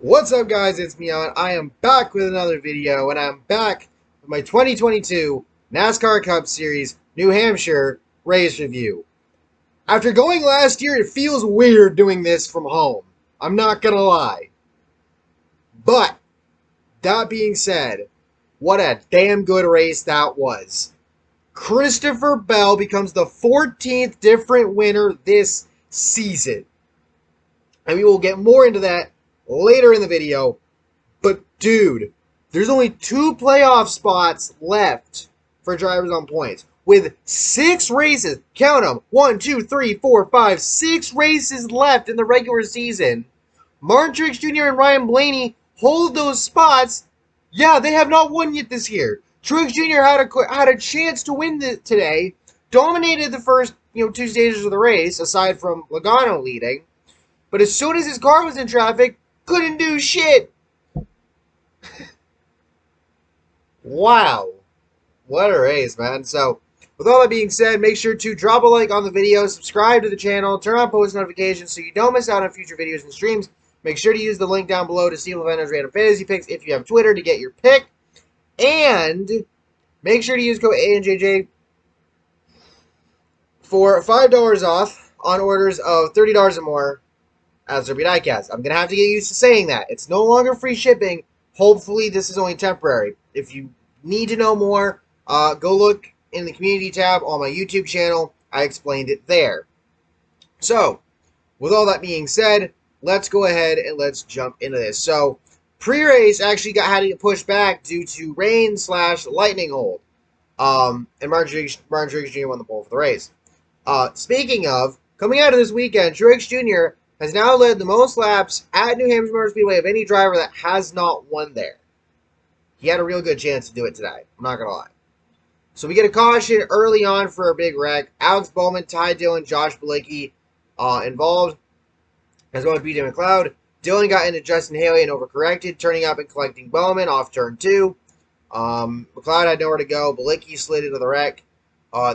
What's up, guys? It's Mion. I am back with another video, and I'm back with my 2022 NASCAR Cup Series New Hampshire race review. After going last year, it feels weird doing this from home. I'm not gonna lie. But, that being said, what a damn good race that was. Christopher Bell becomes the 14th different winner this season. And we will get more into that later in the video. But, dude, there's only 2 playoff spots left for drivers on points. With 6 races, count them, 1, 2, 3, 4, 5, 6 races left in the regular season. Martin Truex Jr. and Ryan Blaney hold those spots. Yeah, they have not won yet this year. Truex Jr. had a chance to win today, dominated the first 2 stages of the race, aside from Logano leading. But as soon as his car was in traffic, couldn't do shit. Wow. What a race, man. So, with all that being said, make sure to drop a like on the video, subscribe to the channel, turn on post notifications so you don't miss out on future videos and streams. Make sure to use the link down below to steal Vendor's random fantasy picks if you have Twitter to get your pick. And make sure to use code ANJJ for $5 off on orders of $30 or more as Derby Diecast. I'm going to have to get used to saying that. It's no longer free shipping. Hopefully, this is only temporary. If you need to know more, go look in the community tab on my YouTube channel. I explained it there. So, with all that being said, let's go ahead and let's jump into this. So, pre-race actually had to get pushed back due to rain/lightning hold. And Martin Truex Jr. won the pole for the race. Speaking of, coming out of this weekend, Truex Jr. has now led the most laps at New Hampshire Motor Speedway of any driver that has not won there. He had a real good chance to do it today. I'm not going to lie. So we get a caution early on for a big wreck. Alex Bowman, Ty Dillon, Josh Bilicki involved, as well as BJ McLeod. Dillon got into Justin Haley and overcorrected, turning up and collecting Bowman off turn 2. McLeod had nowhere to go. Bilicki slid into the wreck.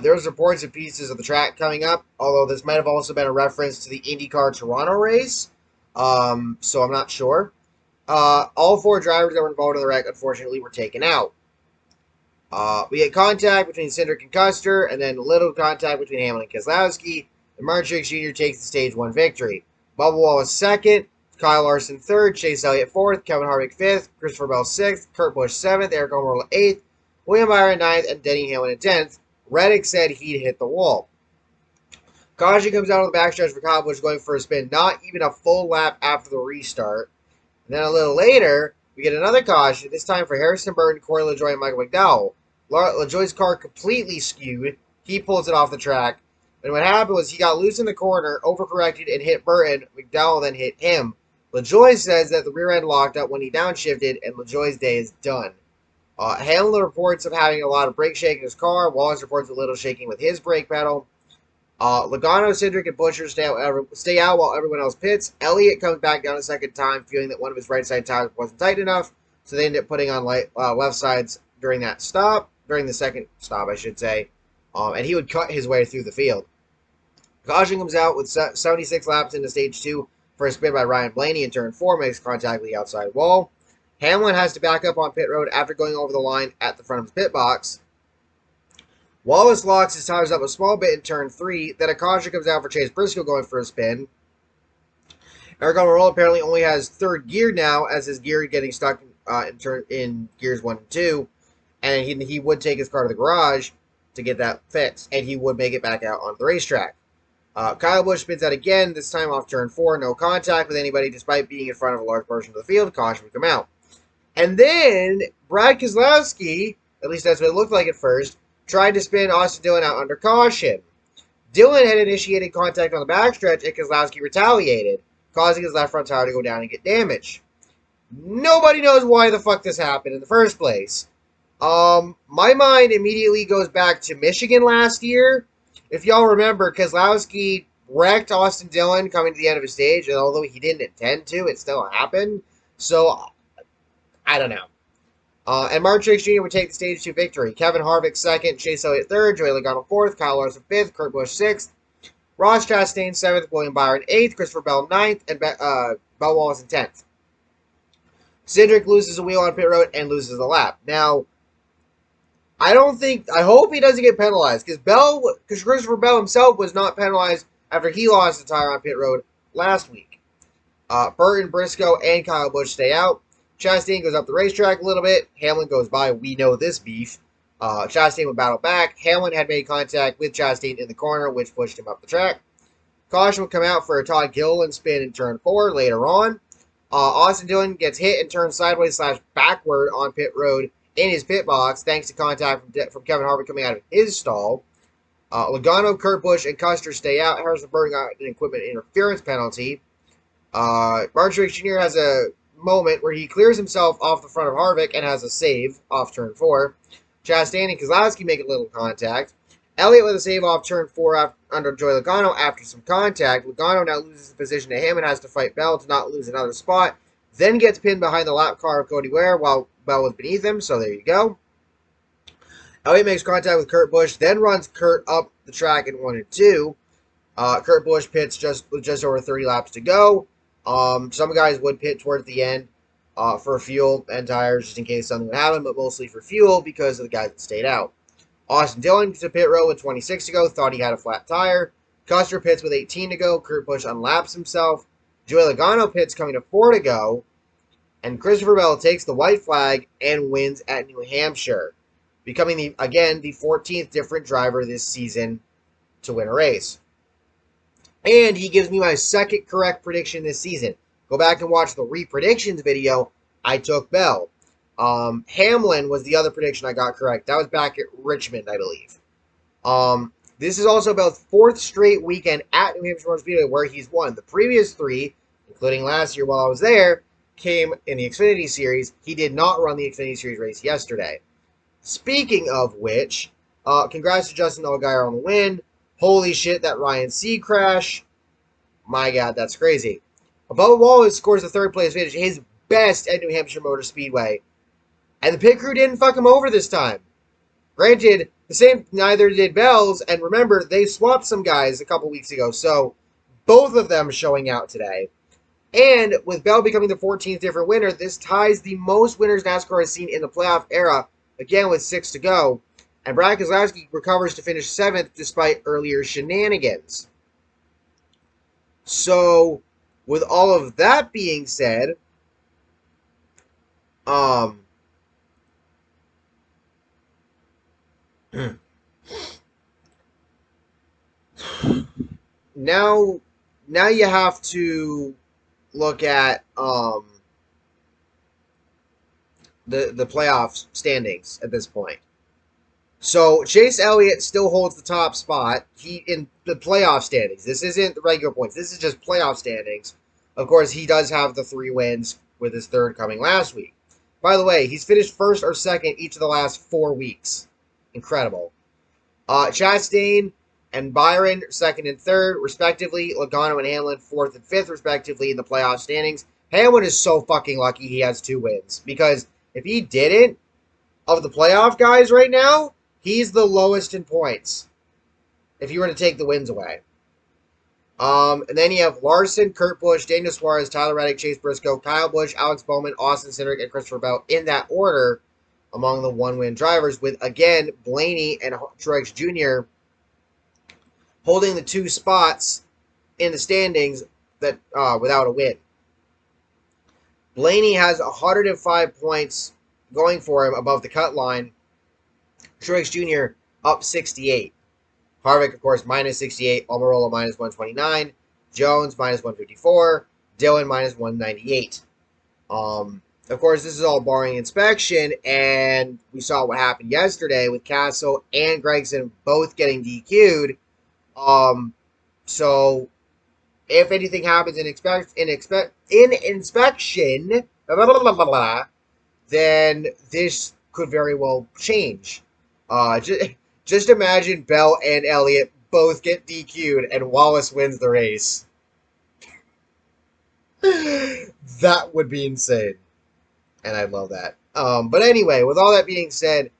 There's reports of pieces of the track coming up, although this might have also been a reference to the IndyCar Toronto race, so I'm not sure. All 4 drivers that were involved in the wreck, unfortunately, were taken out. We get contact between Cindric and Custer, and then little contact between Hamlin and Keselowski, and Martin Truex Jr. takes the Stage 1 victory. Bubba Wallace 2nd, Kyle Larson 3rd, Chase Elliott 4th, Kevin Harvick 5th, Christopher Bell 6th, Kurt Busch 7th, Aric Almirola 8th, William Byron 9th, and Denny Hamlin in 10th. Reddick said he'd hit the wall. Caution comes out on the backstretch for Kyle Busch going for a spin, not even a full lap after the restart. And then a little later, we get another caution, this time for Harrison Burton, Corey LaJoie, and Michael McDowell. LaJoie's car completely skewed. He pulls it off the track. And what happened was he got loose in the corner, overcorrected, and hit Burton. McDowell then hit him. LaJoie says that the rear end locked up when he downshifted, and LaJoie's day is done. Hamlin reports of having a lot of brake shaking in his car. Wallace reports a little shaking with his brake pedal. Logano, Cindric, and Buescher stay out while everyone else pits. Elliott comes back down a second time, feeling that one of his right side tires wasn't tight enough, so they end up putting on left sides during the second stop, I should say. And he would cut his way through the field. Caution comes out with 76 laps into Stage 2 for a spin by Ryan Blaney in turn 4, makes contact with the outside wall. Hamlin has to back up on pit road after going over the line at the front of his pit box. Wallace locks his tires up a small bit in turn 3. Then a caution comes out for Chase Briscoe going for a spin. Aric Almirola apparently only has 3rd gear now, as his gear getting stuck in gears 1 and 2. And he would take his car to the garage to get that fixed. And he would make it back out onto the racetrack. Kyle Busch spins out again, this time off turn 4. No contact with anybody despite being in front of a large portion of the field. Caution would come out. And then Brad Keselowski, at least that's what it looked like at first, tried to spin Austin Dillon out under caution. Dillon had initiated contact on the backstretch, and Keselowski retaliated, causing his left front tire to go down and get damaged. Nobody knows why the fuck this happened in the first place. My mind immediately goes back to Michigan last year. If y'all remember, Keselowski wrecked Austin Dillon coming to the end of his stage, and although he didn't intend to, it still happened. So, I don't know. And Martin Truex Jr. would take the Stage 2 victory. Kevin Harvick 2nd, Chase Elliott 3rd, Joey Logano 4th, Kyle Larson 5th, Kurt Busch 6th, Ross Chastain 7th, William Byron 8th, Christopher Bell 9th, and Bell Wallace in 10th. Cindric loses a wheel on pit road and loses the lap. Now, I hope he doesn't get penalized because Christopher Bell himself was not penalized after he lost the tire on pit road last week. Burton, Briscoe, and Kyle Busch stay out. Chastain goes up the racetrack a little bit. Hamlin goes by. We know this beef. Chastain would battle back. Hamlin had made contact with Chastain in the corner, which pushed him up the track. Caution would come out for a Todd Gilliland spin in turn 4 later on. Austin Dillon gets hit and turns sideways / backward on pit road in his pit box, thanks to contact from Kevin Harvick coming out of his stall. Logano, Kurt Busch, and Custer stay out. Harrison Burton got an equipment interference penalty. Martin Truex Jr. has a moment where he clears himself off the front of Harvick and has a save off turn 4. Chastain and Keselowski make a little contact. Elliott with a save off turn 4 under Joey Logano after some contact. Logano now loses the position to him and has to fight Bell to not lose another spot. Then gets pinned behind the lap car of Cody Ware while Bell was beneath him, so there you go. Elliott makes contact with Kurt Busch, then runs Kurt up the track in 1 and 2. Kurt Busch pits with just over 30 laps to go. Some guys would pit towards the end for fuel and tires just in case something would happen, but mostly for fuel because of the guys that stayed out. Austin Dillon to pit road with 26 to go, thought he had a flat tire. Custer pits with 18 to go. Kurt Busch unlaps himself. Joey Logano pits coming to 4 to go. And Christopher Bell takes the white flag and wins at New Hampshire, becoming, the 14th different driver this season to win a race. And he gives me my second correct prediction this season. Go back and watch the re-predictions video. I took Bell. Hamlin was the other prediction I got correct. That was back at Richmond, I believe. This is also Bell's 4th straight weekend at New Hampshire Motor Speedway where he's won. The previous 3, including last year while I was there, came in the Xfinity Series. He did not run the Xfinity Series race yesterday. Speaking of which, congrats to Justin Allgaier on the win. Holy shit, that Ryan Seed crash. My God, that's crazy. Bubba Wallace scores the 3rd place finish, his best at New Hampshire Motor Speedway. And the pit crew didn't fuck him over this time. Granted, neither did Bell's, and remember, they swapped some guys a couple weeks ago, so both of them showing out today. And with Bell becoming the 14th different winner, this ties the most winners NASCAR has seen in the playoff era, again with 6 to go. And Brad Keselowski recovers to finish 7th despite earlier shenanigans. So, with all of that being said, now you have to look at the playoff standings at this point. So Chase Elliott still holds the top spot. He in the playoff standings. This isn't the regular points. This is just playoff standings. Of course, he does have the 3 wins with his 3rd coming last week. By the way, he's finished 1st or 2nd each of the last 4 weeks. Incredible. Chastain and Byron 2nd and 3rd, respectively. Logano and Hamlin 4th and 5th, respectively, in the playoff standings. Hamlin is so fucking lucky he has 2 wins. Because if he didn't, of the playoff guys right now, he's the lowest in points if you were to take the wins away. And then you have Larson, Kurt Busch, Daniel Suarez, Tyler Reddick, Chase Briscoe, Kyle Busch, Alex Bowman, Austin Cindric, and Christopher Bell in that order among the 1-win drivers, with, again, Blaney and Truex Jr. holding the 2 spots in the standings that without a win. Blaney has 105 points going for him above the cut line. Truex Jr. up 68. Harvick, of course, minus 68. Almirola minus 129. Jones minus 154. Dillon minus 198. Of course, this is all barring inspection, and we saw what happened yesterday with Castle and Gregson both getting DQ'd. So if anything happens in inspection, then this could very well change. Just imagine Bell and Elliott both get DQ'd and Wallace wins the race. That would be insane. And I'd love that. But anyway, with all that being said,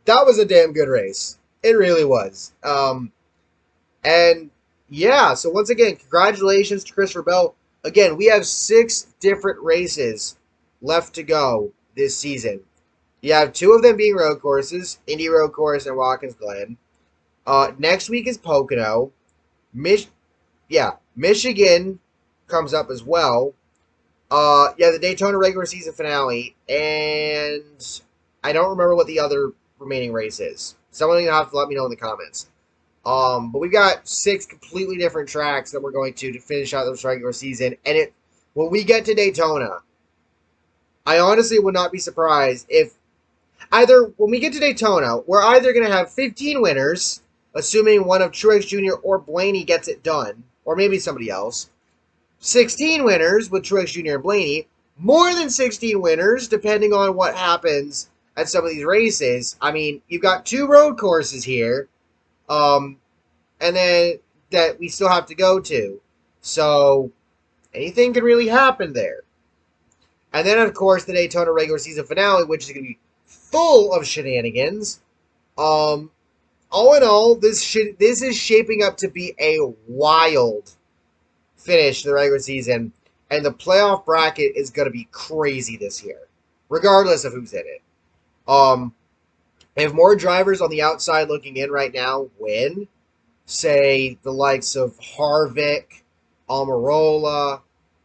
that was a damn good race. It really was. And yeah, so once again, congratulations to Christopher Bell. Again, we have 6 different races left to go this season. You have 2 of them being road courses, Indy Road Course and Watkins Glen. Next week is Pocono. Michigan comes up as well. The Daytona regular season finale, and I don't remember what the other remaining race is. Someone will have to let me know in the comments. But we've got 6 completely different tracks that we're going to finish out this regular season, and when we get to Daytona, I honestly would not be surprised if either when we get to Daytona, we're either going to have 15 winners, assuming one of Truex Jr. or Blaney gets it done, or maybe somebody else. 16 winners with Truex Jr. and Blaney. More than 16 winners, depending on what happens at some of these races. I mean, you've got 2 road courses here, and then that we still have to go to. So, anything can really happen there. And then, of course, the Daytona regular season finale, which is going to be full of shenanigans. All in all, this is shaping up to be a wild finish to the regular season, and the playoff bracket is going to be crazy this year, regardless of who's in it. If more drivers on the outside looking in right now win, say the likes of Harvick, Almirola,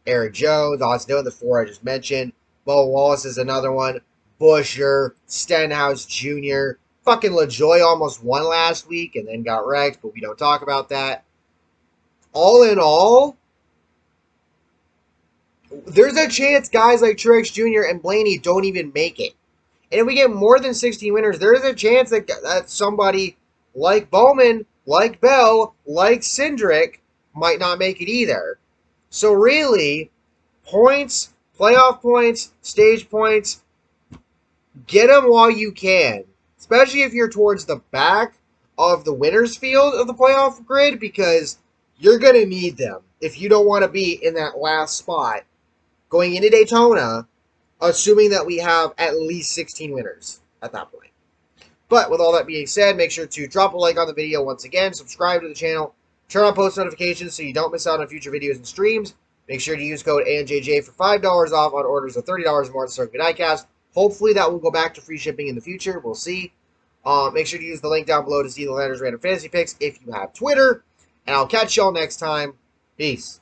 Eric Jones, Austin, the 4 I just mentioned, Bubba Wallace is another one, Buescher, Stenhouse Jr., fucking LaJoy almost won last week and then got wrecked, but we don't talk about that. All in all, there's a chance guys like Truex Jr. and Blaney don't even make it. And if we get more than 16 winners, there is a chance that somebody like Bowman, like Bell, like Cindric might not make it either. So really, points, playoff points, stage points, get them while you can. Especially if you're towards the back of the winner's field of the playoff grid, because you're going to need them if you don't want to be in that last spot going into Daytona, assuming that we have at least 16 winners at that point. But with all that being said, make sure to drop a like on the video once again, subscribe to the channel, turn on post notifications so you don't miss out on future videos and streams. Make sure to use code ANJJ for $5 off on orders of $30 or more at Circuit Diecast. Hopefully that will go back to free shipping in the future. We'll see. Make sure to use the link down below to see the Landers Random Fantasy Picks if you have Twitter. And I'll catch y'all next time. Peace.